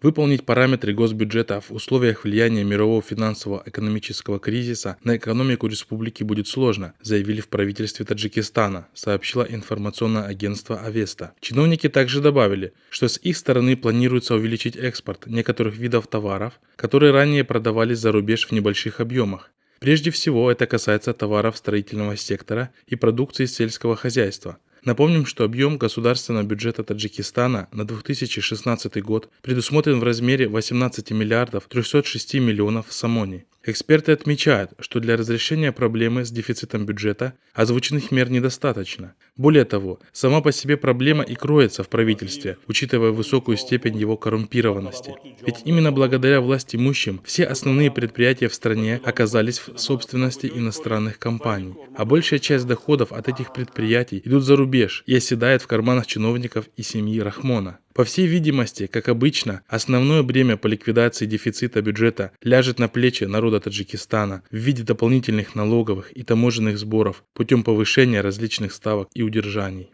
Выполнить параметры госбюджета в условиях влияния мирового финансово-экономического кризиса на экономику республики будет сложно, заявили в правительстве Таджикистана, сообщило информационное агентство Авеста. Чиновники также добавили, что с их стороны планируется увеличить экспорт некоторых видов товаров, которые ранее продавались за рубеж в небольших объемах. Прежде всего, это касается товаров строительного сектора и продукции сельского хозяйства. Напомним, что объем государственного бюджета Таджикистана на 2016 год предусмотрен в размере 18 миллиардов 306 миллионов сомоний. Эксперты отмечают, что для разрешения проблемы с дефицитом бюджета озвученных мер недостаточно. Более того, сама по себе проблема и кроется в правительстве, учитывая высокую степень его коррумпированности. Ведь именно благодаря властимущим все основные предприятия в стране оказались в собственности иностранных компаний, а большая часть доходов от этих предприятий идут за рубеж и оседает в карманах чиновников и семьи Рахмона. По всей видимости, как обычно, основное бремя по ликвидации дефицита бюджета ляжет на плечи народа Таджикистана в виде дополнительных налоговых и таможенных сборов путем повышения различных ставок и удержаний.